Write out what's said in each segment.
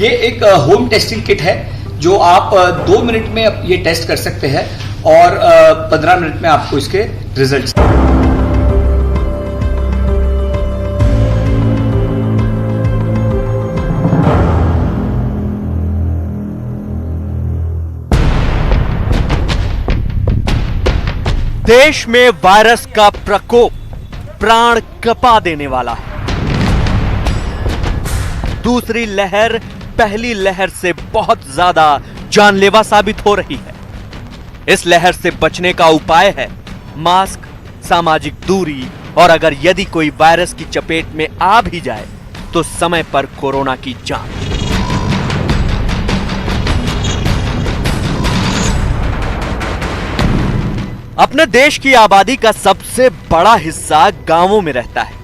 ये एक home testing kit है जो आप 2 मिनट में ये टेस्ट कर सकते हैं और 15 मिनट में आपको इसके रिजल्ट्स। देश में वायरस का प्रकोप प्राण कपा देने वाला है। दूसरी लहर पहली लहर से बहुत ज्यादा जानलेवा साबित हो रही है। इस लहर से बचने का उपाय है मास्क, सामाजिक दूरी और अगर यदि कोई वायरस की चपेट में आ भी जाए तो समय पर कोरोना की जांच। अपने देश की आबादी का सबसे बड़ा हिस्सा गांवों में रहता है।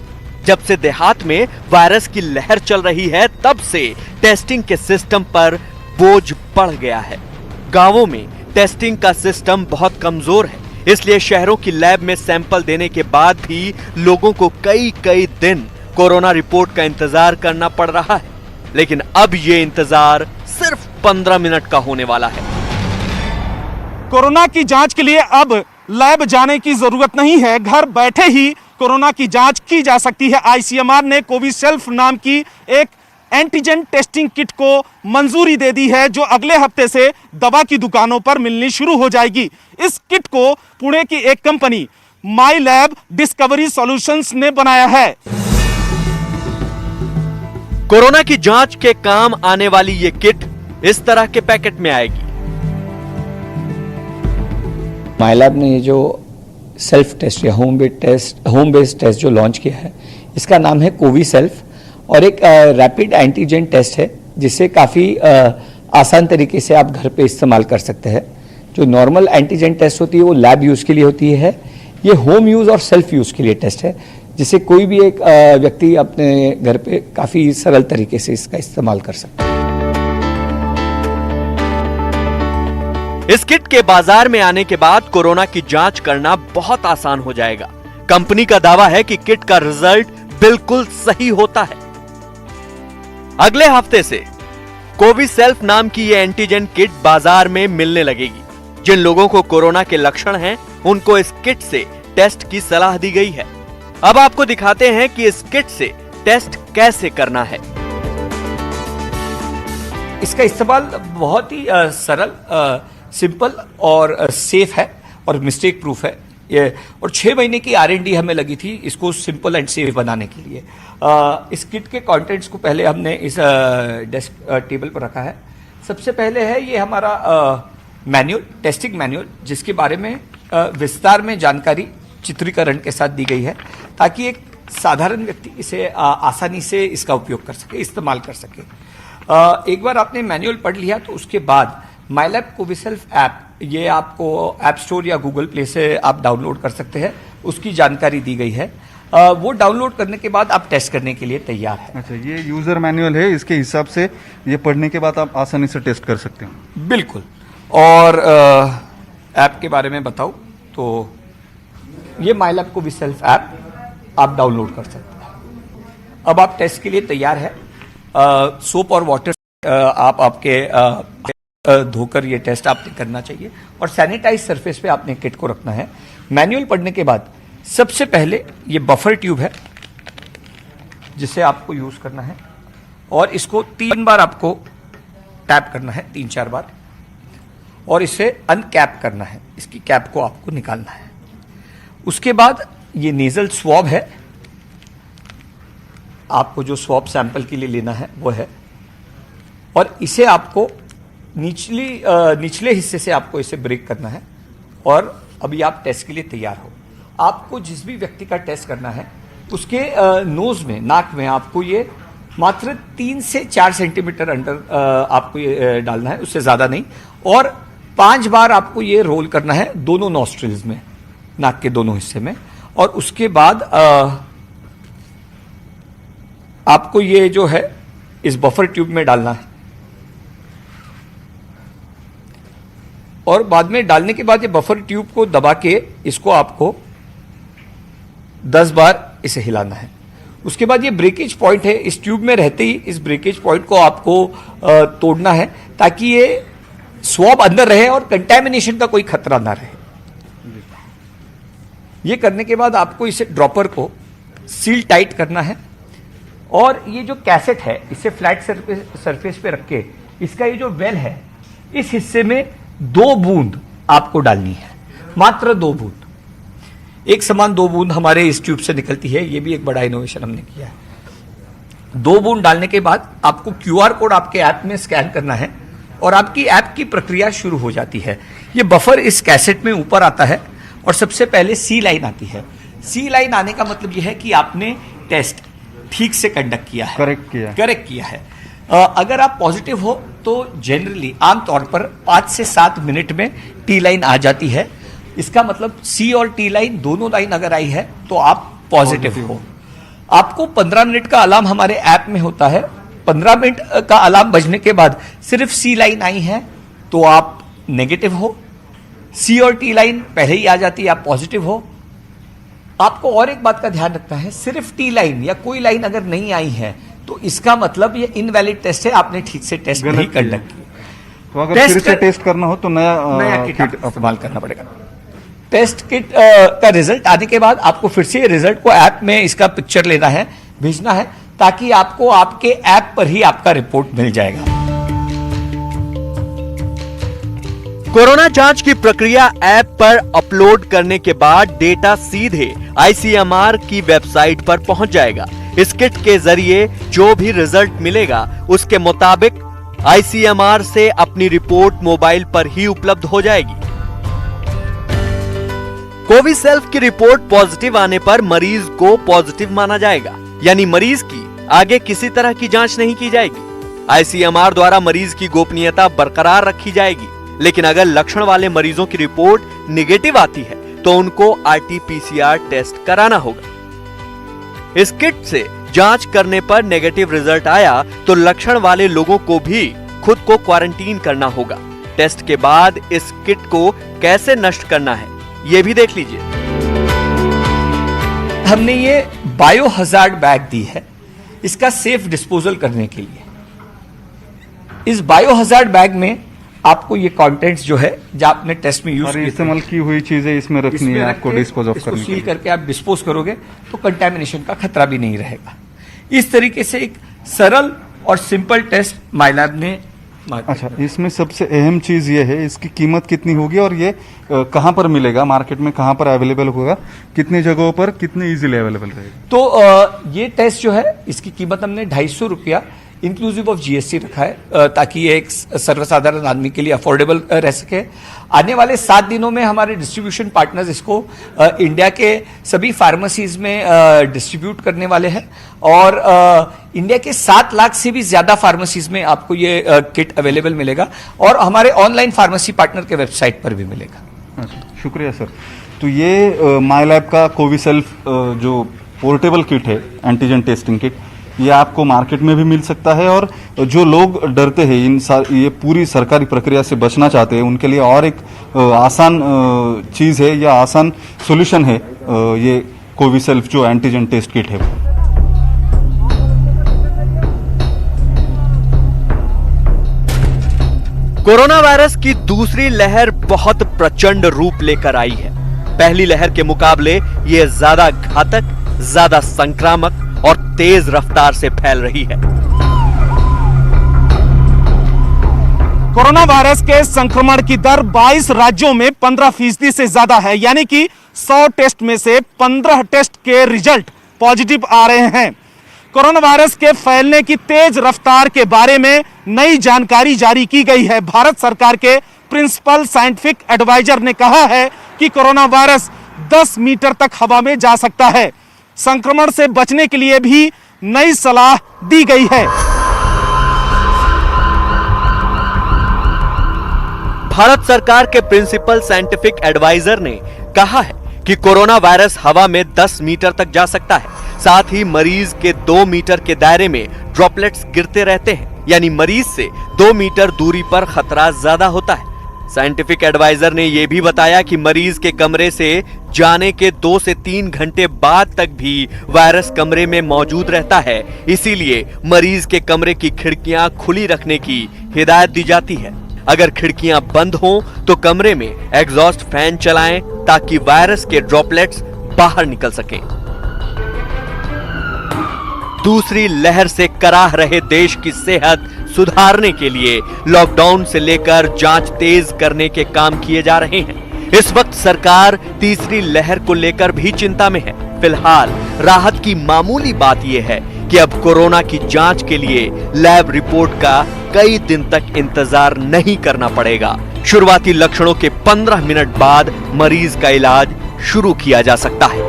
जब से देहात में वायरस की लहर चल रही है तब से टेस्टिंग के सिस्टम पर बोझ बढ़ गया है। गांवों में टेस्टिंग का सिस्टम बहुत कमजोर है, इसलिए शहरों की लैब में सैंपल देने के बाद भी लोगों को कई दिन कोरोना रिपोर्ट का इंतजार करना पड़ रहा है। लेकिन अब यह इंतजार सिर्फ 15 मिनट का होने वाला है। कोरोना की जांच के लिए अब लैब जाने की जरूरत नहीं है, घर बैठे ही कोरोना की जांच की जा सकती है। आईसीएमआर ने कोविसेल्फ नाम की एक एंटीजन टेस्टिंग किट को मंजूरी दे दी है जो अगले हफ्ते से दवा की दुकानों पर मिलनी शुरू हो जाएगी। इस किट को पुणे की एक कंपनी माई लैब डिस्कवरी सॉल्यूशंस ने बनाया है। कोरोना की जांच के काम आने वाली ये किट इस तरह के पैकेट में आएगी। माई लैब ने ये जो सेल्फ टेस्ट या होम बेस्ड टेस्ट जो लॉन्च किया है, इसका नाम है कोविसेल्फ और एक रैपिड एंटीजन टेस्ट है जिसे काफ़ी आसान तरीके से आप घर पे इस्तेमाल कर सकते हैं। जो नॉर्मल एंटीजन टेस्ट होती है वो लैब यूज़ के लिए होती है, ये होम यूज़ और सेल्फ यूज़ के लिए टेस्ट है जिसे कोई भी एक व्यक्ति अपने घर पे काफ़ी सरल तरीके से इसका इस्तेमाल कर सकता है। इस किट के बाजार में आने के बाद कोरोना की जांच करना बहुत आसान हो जाएगा। कंपनी का दावा है कि किट का रिजल्ट बिल्कुल सही होता है। अगले हफ्ते से कोविसेल्फ नाम की ये एंटीजन किट बाजार में मिलने लगेगी। जिन लोगों को कोरोना के लक्षण हैं, उनको इस किट से टेस्ट की सलाह दी गई है। अब आपको दिखाते हैं कि इस किट से टेस्ट कैसे करना है। इसका इस्तेमाल बहुत ही सरल, सिंपल और सेफ है और मिस्टेक प्रूफ है ये। और 6 महीने की R&D हमें लगी थी इसको सिंपल एंड सेफ बनाने के लिए। इस किट के कंटेंट्स को पहले हमने इस डेस्क टेबल पर रखा है। सबसे पहले है ये हमारा मैनुअल, टेस्टिंग मैनुअल, जिसके बारे में विस्तार में जानकारी चित्रीकरण के साथ दी गई है ताकि एक साधारण व्यक्ति इसे आसानी से इसका उपयोग कर सके, इस्तेमाल कर सके। एक बार आपने मैनुअल पढ़ लिया तो उसके बाद माई लैब कोविसेल्फ ऐप, ये आपको ऐप स्टोर या गूगल प्ले से आप डाउनलोड कर सकते हैं, उसकी जानकारी दी गई है। वो डाउनलोड करने के बाद आप टेस्ट करने के लिए तैयार हैं। अच्छा, ये यूजर मैनुअल है, इसके हिसाब से ये पढ़ने के बाद आप आसानी से टेस्ट कर सकते हैं। बिल्कुल। और ऐप के बारे में बताऊं तो ये माई लैब कोविसेल्फ ऐप आप डाउनलोड कर सकते हैं। अब आप टेस्ट के लिए तैयार है। सोप और वाटर आप आपके धोकर ये टेस्ट आपने करना चाहिए और सैनिटाइज सरफेस पे आपने किट को रखना है। मैनुअल पढ़ने के बाद सबसे पहले ये बफर ट्यूब है जिसे आपको यूज करना है और इसको 3 बार आपको टैप करना है, 3-4 बार, और इसे अनकैप करना है। इसकी कैप को आपको निकालना है। उसके बाद ये नेजल स्वॉब है, आपको जो स्वॉब सैंपल के लिए लेना है वो है, और इसे आपको निचले हिस्से से आपको इसे ब्रेक करना है और अभी आप टेस्ट के लिए तैयार हो। आपको जिस भी व्यक्ति का टेस्ट करना है उसके नोज में, नाक में आपको ये मात्र 3 से 4 सेंटीमीटर अंडर आपको ये डालना है, उससे ज़्यादा नहीं। और 5 बार आपको ये रोल करना है दोनों नॉस्ट्रिल्स में, नाक के दोनों हिस्से में। और उसके बाद आपको ये जो है इस बफर ट्यूब में डालना है और बाद में डालने के बाद ये बफर ट्यूब को दबा के इसको आपको 10 बार इसे हिलाना है। उसके बाद ये ब्रेकेज पॉइंट है, इस ट्यूब में रहते ही इस ब्रेकेज पॉइंट को आपको तोड़ना है ताकि ये स्वॉब अंदर रहे और कंटैमिनेशन का कोई खतरा ना रहे। ये करने के बाद आपको इसे ड्रॉपर को सील टाइट करना है और ये जो कैसेट है इसे फ्लैट सरफेस पे रख के इसका ये जो वेल है इस हिस्से में 2 बूंद आपको डालनी है, मात्र 2 बूंद, एक समान 2 बूंद हमारे इस ट्यूब से निकलती है। ये भी एक बड़ा इनोवेशन हमने किया है। 2 बूंद डालने के बाद आपको QR कोड आपके ऐप में स्कैन करना है और आपकी ऐप की प्रक्रिया शुरू हो जाती है। ये बफर इस कैसेट में ऊपर आता है और सबसे पहले सी लाइन आती है। सी लाइन आने का मतलब यह है कि आपने टेस्ट ठीक से कंडक्ट किया है, करेक्ट किया है। अगर आप पॉजिटिव हो तो जनरली आमतौर पर 5 से 7 मिनट में टी लाइन आ जाती है। इसका मतलब सी और टी लाइन दोनों लाइन अगर आई है तो आप पॉजिटिव हो। आपको 15 मिनट का अलार्म हमारे ऐप में होता है। 15 मिनट का अलार्म बजने के बाद सिर्फ सी लाइन आई है तो आप नेगेटिव हो, सी और टी लाइन पहले ही आ जाती है, आप पॉजिटिव हो। आपको और एक बात का ध्यान रखना है, सिर्फ टी लाइन या कोई लाइन अगर नहीं आई है तो इसका मतलब ये इनवैलिड टेस्ट है, आपने ठीक से टेस्ट नहीं कंडक्ट किया। तो अगर फिर से टेस्ट करना हो तो नया किट इस्तेमाल करना पड़ेगा। टेस्ट किट का रिजल्ट आने के बाद आपको फिर से रिजल्ट को ऐप में इसका पिक्चर लेना है, भेजना है, ताकि आपको आपके ऐप पर ही आपका रिपोर्ट मिल जाएगा। कोरोना जांच की प्रक्रिया ऐप पर अपलोड करने के बाद डेटा सीधे ICMR की वेबसाइट पर पहुंच जाएगा। इस किट के जरिए जो भी रिजल्ट मिलेगा उसके मुताबिक ICMR से अपनी रिपोर्ट मोबाइल पर ही उपलब्ध हो जाएगी। कोविसेल्फ की रिपोर्ट पॉजिटिव आने पर मरीज को पॉजिटिव माना जाएगा, यानी मरीज की आगे किसी तरह की जांच नहीं की जाएगी। ICMR द्वारा मरीज की गोपनीयता बरकरार रखी जाएगी, लेकिन अगर लक्षण वाले मरीजों की रिपोर्ट निगेटिव आती है तो उनको RT-PCR टेस्ट कराना होगा। इस किट से जांच करने पर नेगेटिव रिजल्ट आया तो लक्षण वाले लोगों को भी खुद को क्वारंटीन करना होगा। टेस्ट के बाद इस किट को कैसे नष्ट करना है ये भी देख लीजिए। हमने ये बायो हजार्ड बैग दी है इसका सेफ डिस्पोजल करने के लिए। इस बायो हजार्ड बैग में आपको ये कंटेंट्स जो है जो आपने टेस्ट में यूज इस्तेमाल की हुई चीजें इसमें रखनी है, आपको डिस्पोज ऑफ करनी है। सील करके आप डिस्पोज करोगे तो कंटेमिनेशन का खतरा भी नहीं रहेगा। इस तरीके से एक सरल और सिंपल टेस्ट माइलैब ने। अच्छा, इसमें सबसे अहम चीज ये है, इसकी कीमत कितनी होगी और ये कहां पर मिलेगा, मार्केट में कहां पर अवेलेबल होगा, कितनी जगहों पर कितने इजीली अवेलेबल रहेगा? तो ये टेस्ट जो है इसकी कीमत हमने 250 रुपया इंक्लूसिव ऑफ GST रखा है ताकि ये एक सर्वसाधारण आदमी के लिए अफोर्डेबल रह सके। आने वाले 7 दिनों में हमारे डिस्ट्रीब्यूशन पार्टनर्स इसको इंडिया के सभी फार्मेसीज में डिस्ट्रीब्यूट करने वाले हैं और इंडिया के 7 लाख से भी ज्यादा फार्मेसीज में आपको ये किट अवेलेबल मिलेगा और हमारे ऑनलाइन फार्मेसी पार्टनर के वेबसाइट पर भी मिलेगा। अच्छा, शुक्रिया सर। तो ये माइलैब का कोविसेल्फ जो पोर्टेबल किट है, एंटीजन टेस्टिंग किट, ये आपको मार्केट में भी मिल सकता है और जो लोग डरते हैं ये पूरी सरकारी प्रक्रिया से बचना चाहते हैं उनके लिए और एक आसान चीज़ है या आसान सॉल्यूशन है ये कोविसेल्फ जो एंटीजन टेस्ट किट है। कोरोना वायरस की दूसरी लहर बहुत प्रचंड रूप लेकर आई है। पहली लहर के मुकाबले ये ज्यादा घातक, ज्यादा संक्रामक और तेज रफ्तार से फैल रही है। कोरोना वायरस के संक्रमण की दर 22 राज्यों में 15% से ज्यादा है, यानी कि 100 टेस्ट में से 15 टेस्ट के रिजल्ट पॉजिटिव आ रहे हैं। कोरोना वायरस के फैलने की तेज रफ्तार के बारे में नई जानकारी जारी की गई है। भारत सरकार के प्रिंसिपल साइंटिफिक एडवाइजर ने कहा है कि कोरोना वायरस 10 मीटर तक हवा में जा सकता है। संक्रमण से बचने के लिए भी नई सलाह दी गई है। भारत सरकार के प्रिंसिपल साइंटिफिक एडवाइजर ने कहा है कि कोरोना वायरस हवा में 10 मीटर तक जा सकता है। साथ ही मरीज के 2 मीटर के दायरे में ड्रॉपलेट्स गिरते रहते हैं, यानी मरीज से 2 मीटर दूरी पर खतरा ज्यादा होता है। साइंटिफिक एडवाइजर ने यह भी बताया कि मरीज के कमरे से जाने के 2 से 3 घंटे बाद तक भी वायरस कमरे में मौजूद रहता है। इसीलिए मरीज के कमरे की खिड़कियां खुली रखने की हिदायत दी जाती है। अगर खिड़कियां बंद हों तो कमरे में एग्जॉस्ट फैन चलाएं ताकि वायरस के ड्रॉपलेट्स बाहर निकल सकें। दूसरी लहर से कराह रहे देश की सेहत सुधारने के लिए लॉकडाउन से लेकर जांच तेज करने के काम किए जा रहे हैं। इस वक्त सरकार तीसरी लहर को लेकर भी चिंता में है। फिलहाल राहत की मामूली बात यह है कि अब कोरोना की जांच के लिए लैब रिपोर्ट का कई दिन तक इंतजार नहीं करना पड़ेगा। शुरुआती लक्षणों के 15 मिनट बाद मरीज का इलाज शुरू किया जा सकता है।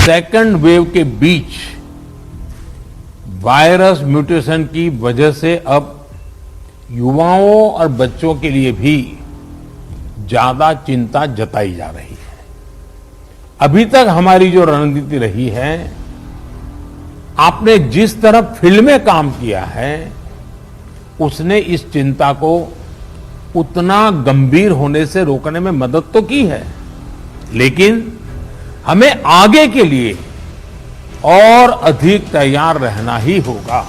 सेकंड वेव के बीच वायरस म्यूटेशन की वजह से अब युवाओं और बच्चों के लिए भी ज्यादा चिंता जताई जा रही है। अभी तक हमारी जो रणनीति रही है, आपने जिस तरह फील्ड में काम किया है, उसने इस चिंता को उतना गंभीर होने से रोकने में मदद तो की है, लेकिन हमें आगे के लिए और अधिक तैयार रहना ही होगा।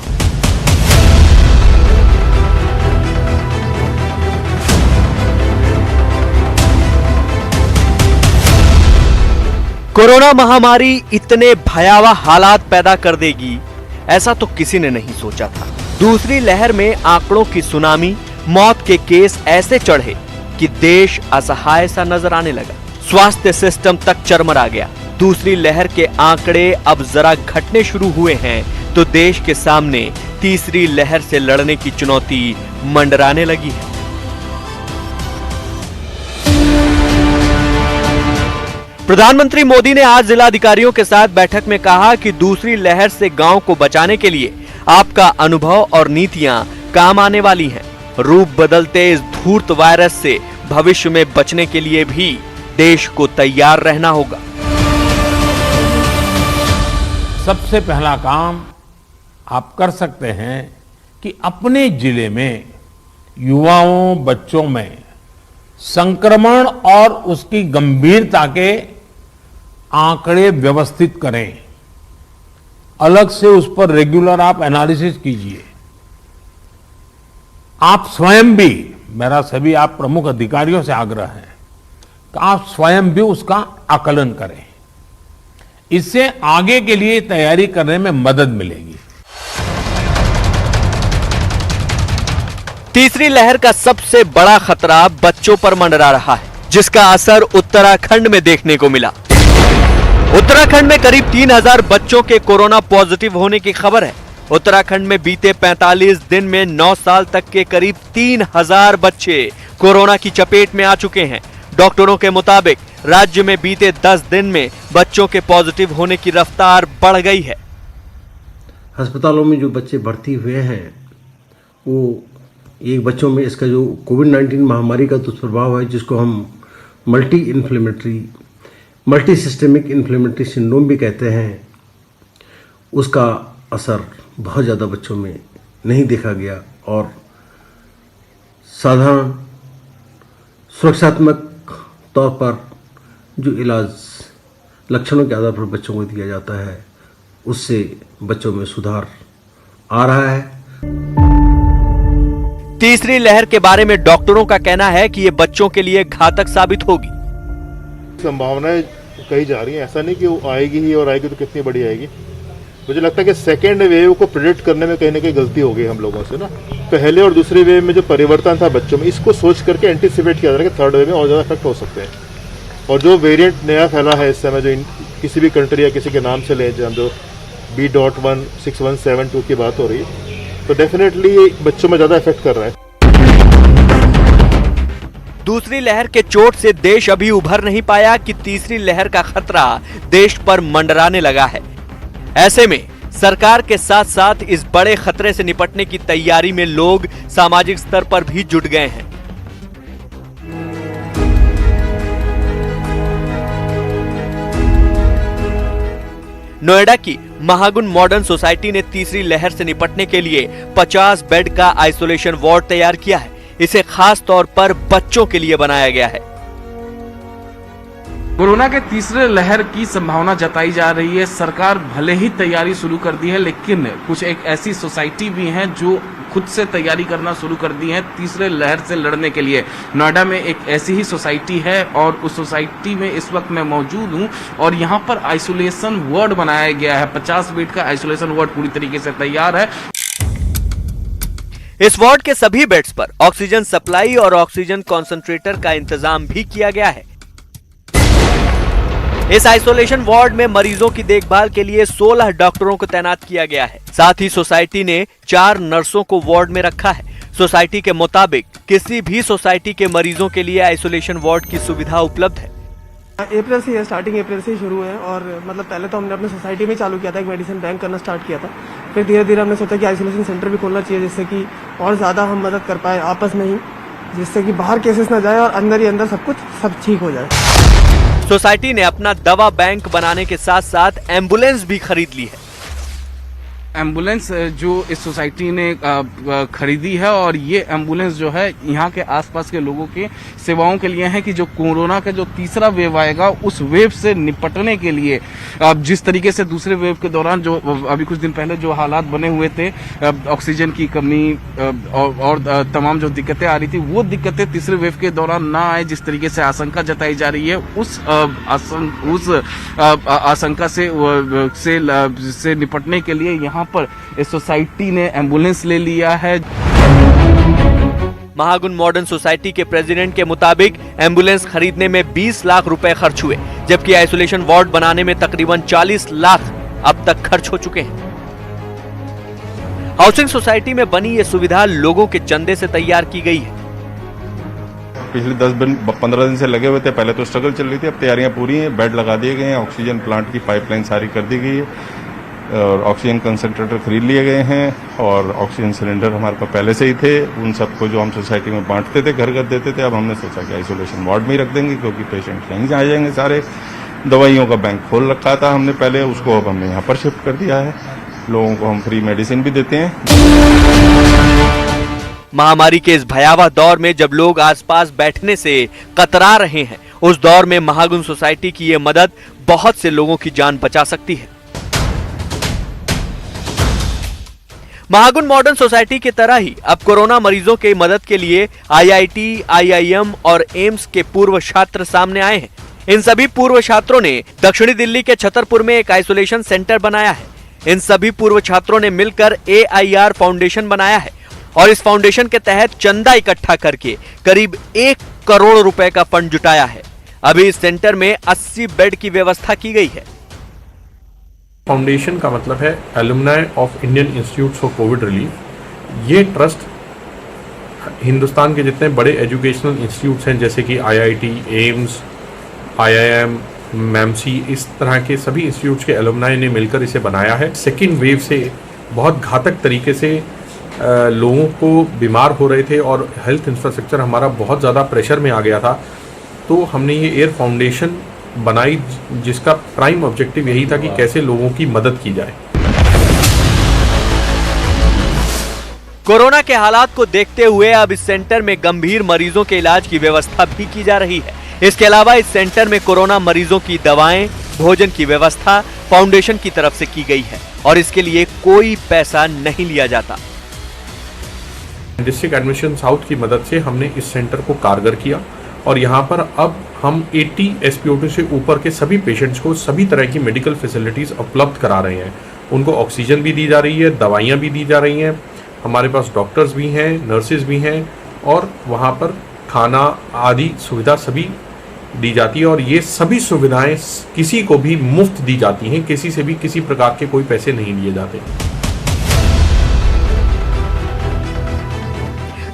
कोरोना महामारी इतने भयावह हालात पैदा कर देगी, ऐसा तो किसी ने नहीं सोचा था। दूसरी लहर में आंकड़ों की सुनामी, मौत के केस ऐसे चढ़े कि देश असहाय सा नजर आने लगा। स्वास्थ्य सिस्टम तक चरमरा गया। दूसरी लहर के आंकड़े अब जरा घटने शुरू हुए हैं तो देश के सामने तीसरी लहर से लड़ने की चुनौती मंडराने लगी है। प्रधानमंत्री मोदी ने आज जिलाधिकारियों के साथ बैठक में कहा कि दूसरी लहर से गांव को बचाने के लिए आपका अनुभव और नीतियां काम आने वाली हैं। रूप बदलते इस धूर्त वायरस से भविष्य में बचने के लिए भी देश को तैयार रहना होगा। सबसे पहला काम आप कर सकते हैं कि अपने जिले में युवाओं, बच्चों में संक्रमण और उसकी गंभीरता के आंकड़े व्यवस्थित करें। अलग से उस पर रेगुलर आप एनालिसिस कीजिए। आप स्वयं भी, मेरा सभी आप प्रमुख अधिकारियों से आग्रह है कि आप स्वयं भी उसका आकलन करें। इससे आगे के लिए तैयारी करने में मदद मिलेगी। तीसरी लहर का सबसे बड़ा खतरा बच्चों पर मंडरा रहा है, जिसका असर उत्तराखंड में देखने को मिला। उत्तराखंड में करीब 3000 बच्चों के कोरोना पॉजिटिव होने की खबर है। उत्तराखंड में बीते 45 दिन में 9 साल तक के करीब 3000 बच्चे कोरोना की चपेट में आ चुके हैं। डॉक्टरों के मुताबिक राज्य में बीते 10 दिन में बच्चों के पॉजिटिव होने की रफ्तार बढ़ गई है। अस्पतालों में जो बच्चे भर्ती हुए हैं, वो एक बच्चों में इसका जो कोविड-19 महामारी का दुष्प्रभाव है, जिसको हम मल्टी सिस्टेमिक इन्फ्लेमेटरी सिंड्रोम भी कहते हैं, उसका असर बहुत ज़्यादा बच्चों में नहीं देखा गया और साधारण सुरक्षात्मक तौर पर जो इलाज लक्षणों के आधार पर बच्चों को दिया जाता है, उससे बच्चों में सुधार आ रहा है। तीसरी लहर के बारे में डॉक्टरों का कहना है कि ये बच्चों के लिए घातक साबित होगी। संभावनाएं कही जा रही हैं, ऐसा नहीं कि वो आएगी ही और आएगी तो कितनी बड़ी आएगी। मुझे लगता है कि सेकेंड वेव को प्रेडिक्ट करने में कहीं ना कहीं गलती हो गई हम लोगों से ना। पहले और दूसरे वेव में जो परिवर्तन था बच्चों में, इसको सोच करके एंटीसिपेट किया जा रहा है कि थर्ड वेव में और ज़्यादा इफेक्ट हो सकते हैं। और जो वेरिएंट नया फैला है इस समय, जो किसी भी कंट्री या किसी के नाम से ले जान दो, B.16172 की बात हो रही है, तो डेफिनेटली बच्चों में ज़्यादा इफेक्ट कर रहा है। दूसरी लहर के चोट से देश अभी उभर नहीं पाया कि तीसरी लहर का खतरा देश पर मंडराने लगा है। ऐसे में सरकार के साथ साथ इस बड़े खतरे से निपटने की तैयारी में लोग सामाजिक स्तर पर भी जुट गए हैं। नोएडा की महागुन मॉडर्न सोसाइटी ने तीसरी लहर से निपटने के लिए 50 बेड का आइसोलेशन वार्ड तैयार किया है। इसे खास तौर पर बच्चों के लिए बनाया गया है। कोरोना के तीसरे लहर की संभावना जताई जा रही है। सरकार भले ही तैयारी शुरू कर दी है, लेकिन कुछ एक ऐसी सोसाइटी भी हैं जो खुद से तैयारी करना शुरू कर दी है तीसरे लहर से लड़ने के लिए। नोएडा में एक ऐसी ही सोसाइटी है और उस सोसाइटी में इस वक्त मैं मौजूद हूं और यहां पर आइसोलेशन वार्ड बनाया गया है। 50 बेड का आइसोलेशन वार्ड पूरी तरीके से तैयार है। इस वार्ड के सभी बेड्स पर ऑक्सीजन सप्लाई और ऑक्सीजन कॉन्सेंट्रेटर का इंतजाम भी किया गया है। इस आइसोलेशन वार्ड में मरीजों की देखभाल के लिए 16 डॉक्टरों को तैनात किया गया है। साथ ही सोसाइटी ने 4 नर्सों को वार्ड में रखा है। सोसाइटी के मुताबिक किसी भी सोसाइटी के मरीजों के लिए आइसोलेशन वार्ड की सुविधा उपलब्ध है। अप्रैल से स्टार्टिंग अप्रैल से ही शुरू है और मतलब पहले तो हमने अपने सोसाइटी में चालू किया था, एक मेडिसिन बैंक करना स्टार्ट किया था। फिर धीरे धीरे हमने सोचा कि आइसोलेशन सेंटर भी खोलना चाहिए, जिससे कि और ज़्यादा हम मदद कर पाए आपस में ही, जिससे कि बाहर केसेस ना जाए और अंदर ही अंदर सब ठीक हो जाए। सोसाइटी ने अपना दवा बैंक बनाने के साथ साथ एम्बुलेंस भी खरीद ली है। एम्बुलेंस जो इस सोसाइटी ने खरीदी है और ये एम्बुलेंस जो है यहाँ के आसपास के लोगों के सेवाओं के लिए है कि जो कोरोना का जो तीसरा वेव आएगा उस वेव से निपटने के लिए जिस तरीके से दूसरे वेव के दौरान जो अभी कुछ दिन पहले जो हालात बने हुए थे, ऑक्सीजन की कमी और तमाम जो दिक्कतें आ रही थी, वो दिक्कतें तीसरे वेव के दौरान ना आए जिस तरीके से आशंका जताई जा रही है, उस आशंका से निपटने के लिए यहाँ पर इस सोसाइटी ने एम्बुलेंस ले लिया है। महागुन मॉडर्न सोसाइटी के प्रेसिडेंट के मुताबिक एम्बुलेंस खरीदने में 20 लाख रुपए खर्च हुए, जबकि आइसोलेशन वार्ड बनाने में तकरीबन 40 लाख अब तक खर्च हो चुके हैं। हाउसिंग सोसाइटी में बनी ये सुविधा लोगों के चंदे से तैयार की गई है। पिछले 10-15 दिन से लगे हुए थे, पहले तो स्ट्रगल चल रही थी, अब तैयारियां पूरी हैं, बेड लगा दिए गए हैं, ऑक्सीजन प्लांट की पाइपलाइन सारी कर दी गई है और ऑक्सीजन कंसंट्रेटर खरीद लिए गए हैं और ऑक्सीजन सिलेंडर हमारे पास पहले से ही थे। उन सबको जो हम सोसाइटी में बांटते थे, घर घर देते थे, अब हमने सोचा कि आइसोलेशन वार्ड में ही रख देंगे क्योंकि पेशेंट यहीं से आ जाएंगे सारे। दवाइयों का बैंक खोल रखा था हमने पहले, उसको अब हमने यहाँ पर शिफ्ट कर दिया है। लोगों को हम फ्री मेडिसिन भी देते हैं। महामारी के इस भयावह दौर में जब लोग आसपास बैठने से कतरा रहे हैं, उस दौर में महागुन सोसाइटी की ये मदद बहुत से लोगों की जान बचा सकती है। महागुन मॉडर्न सोसाइटी की तरह ही अब कोरोना मरीजों की मदद के लिए IIT, IIM और एम्स के पूर्व छात्र सामने आए हैं। इन सभी पूर्व छात्रों ने दक्षिणी दिल्ली के छतरपुर में एक आइसोलेशन सेंटर बनाया है। इन सभी पूर्व छात्रों ने मिलकर AIR फाउंडेशन बनाया है और इस फाउंडेशन के तहत चंदा इकट्ठा करके करीब 1 करोड़ रुपए का फंड जुटाया है। अभी इस सेंटर में 80 बेड की व्यवस्था की गई है। फाउंडेशन का मतलब है alumni of Indian institute for Covid relief. ये ट्रस्ट हिंदुस्तान के जितने बड़े एजुकेशनल इंस्टीट्यूट्स हैं जैसे कि IIT, एम्स, IIM, मैमसी, इस तरह के सभी इंस्टीट्यूट्स के एलुमनाई ने मिलकर इसे बनाया है। सेकेंड वेव से बहुत घातक तरीके से लोगों को बीमार हो रहे थे और हेल्थ इंफ्रास्ट्रक्चर हमारा बहुत ज़्यादा प्रेशर में आ गया था, तो हमने ये एयर फाउंडेशन बनाई जिसका प्राइम ऑब्जेक्टिव यही था कि कैसे लोगों की मदद की जाए। कोरोना के हालात को देखते हुए अब इस सेंटर में गंभीर मरीजों के इलाज की व्यवस्था भी की जा रही है। इसके अलावा इस सेंटर में कोरोना मरीजों की दवाएं, भोजन की व्यवस्था फाउंडेशन की तरफ से की गई है और इसके लिए कोई पैसा नहीं लिया जाता। डिस्ट्रिक्ट एडमिशन साउथ की मदद से हमने इस सेंटर को कारगर किया और यहाँ पर अब हम 80 SpO2 से ऊपर के सभी पेशेंट्स को सभी तरह की मेडिकल फैसिलिटीज़ उपलब्ध करा रहे हैं। उनको ऑक्सीजन भी दी जा रही है, दवाइयाँ भी दी जा रही हैं, हमारे पास डॉक्टर्स भी हैं, नर्सेज भी हैं और वहाँ पर खाना आदि सुविधा सभी दी जाती है और ये सभी सुविधाएं किसी को भी मुफ्त दी जाती हैं, किसी से भी किसी प्रकार के कोई पैसे नहीं लिए जाते।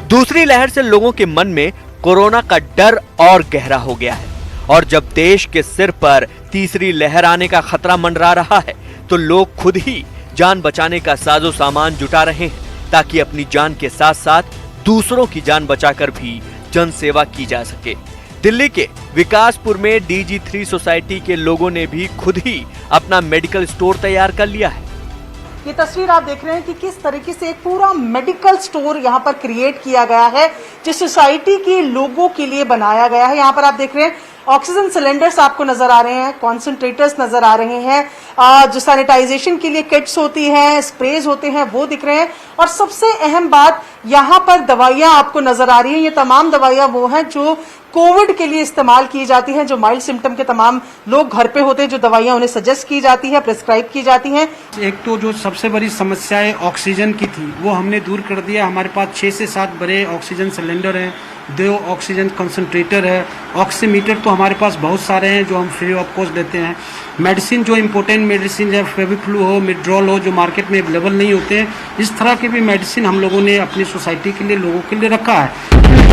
दूसरी लहर से लोगों के मन में कोरोना का डर और गहरा हो गया है और जब देश के सिर पर तीसरी लहर आने का खतरा मंडरा रहा है तो लोग खुद ही जान बचाने का साजो सामान जुटा रहे हैं ताकि अपनी जान के साथ साथ दूसरों की जान बचाकर भी जन सेवा की जा सके। दिल्ली के विकासपुर में DG3 सोसाइटी के लोगों ने भी खुद ही अपना मेडिकल स्टोर तैयार कर लिया है। ये तस्वीर आप देख रहे हैं कि किस तरीके से एक पूरा मेडिकल स्टोर यहाँ पर क्रिएट किया गया है, जिस सोसाइटी के लोगों के लिए बनाया गया है। यहाँ पर आप देख रहे हैं ऑक्सीजन सिलेंडर्स आपको नजर आ रहे हैं, कॉन्सेंट्रेटर्स नजर आ रहे हैं, जो सैनिटाइजेशन के लिए किट्स होती हैं, स्प्रेज होते हैं, वो दिख रहे हैं और सबसे अहम बात यहाँ पर दवाइयाँ आपको नजर आ रही हैं। ये तमाम दवाइयाँ वो हैं जो कोविड के लिए इस्तेमाल की जाती हैं, जो माइल्ड सिम्टम के तमाम लोग घर पे होते हैं, जो दवाइयाँ उन्हें सजेस्ट की जाती है, प्रिस्क्राइब की जाती हैं। एक तो जो सबसे बड़ी समस्या ऑक्सीजन की थी वो हमने दूर कर दिया। हमारे पास 6 से 7 बड़े ऑक्सीजन सिलेंडर हैं, 2 ऑक्सीजन कंसंट्रेटर है, ऑक्सीमीटर तो हमारे पास बहुत सारे हैं जो हम फ्री ऑफ कॉस्ट देते हैं। मेडिसिन जो इम्पोर्टेंट मेडिसिन है, फेविफ्लू हो, मिड्रोल हो, जो मार्केट में अवेलेबल नहीं होते हैं, इस तरह के भी मेडिसिन हम लोगों ने अपनी सोसाइटी के लिए लोगों के लिए रखा है।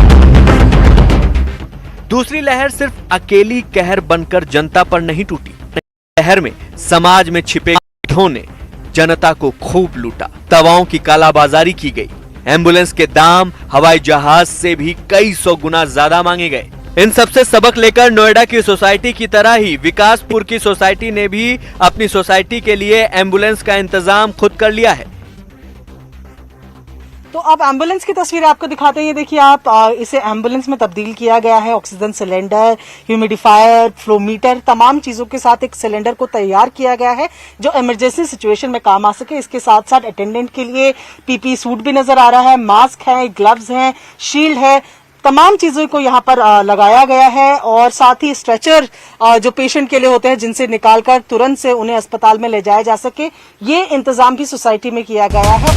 दूसरी लहर सिर्फ अकेली कहर बनकर जनता पर नहीं टूटी। लहर में समाज में छिपे गिरोहों ने जनता को खूब लूटा। दवाओं की कालाबाजारी की गई, एम्बुलेंस के दाम हवाई जहाज से भी कई 100 गुना ज्यादा मांगे गए। इन सबसे सबक लेकर नोएडा की सोसाइटी की तरह ही विकासपुर की सोसाइटी ने भी अपनी सोसाइटी के लिए एम्बुलेंस का इंतजाम खुद कर लिया है। तो अब एम्बुलेंस की तस्वीर आपको दिखाते हैं। ये देखिए आप, इसे एम्बुलेंस में तब्दील किया गया है। ऑक्सीजन सिलेंडर, ह्यूमिडिफायर, फ्लोमीटर, तमाम चीजों के साथ एक सिलेंडर को तैयार किया गया है जो इमरजेंसी सिचुएशन में काम आ सके। इसके साथ साथ अटेंडेंट के लिए पीपी सूट भी नजर आ रहा है, मास्क है, ग्लव्स हैं, शील्ड है, तमाम चीजों को यहाँ पर लगाया गया है और साथ ही स्ट्रेचर जो पेशेंट के लिए होते हैं जिनसे निकालकर तुरंत से उन्हें अस्पताल में ले जाया जा सके, ये इंतजाम भी सोसाइटी में किया गया है।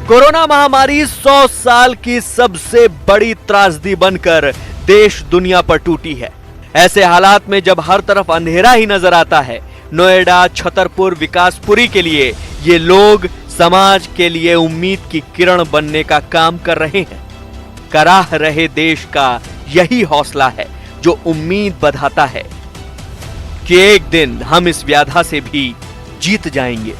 कोरोना महामारी 100 साल की सबसे बड़ी त्रासदी बनकर देश दुनिया पर टूटी है। ऐसे हालात में जब हर तरफ अंधेरा ही नजर आता है, नोएडा, छतरपुर, विकासपुरी के लिए ये लोग समाज के लिए उम्मीद की किरण बनने का काम कर रहे हैं। कराह रहे देश का यही हौसला है जो उम्मीद बढ़ाता है कि एक दिन हम इस व्याधा से भी जीत जाएंगे।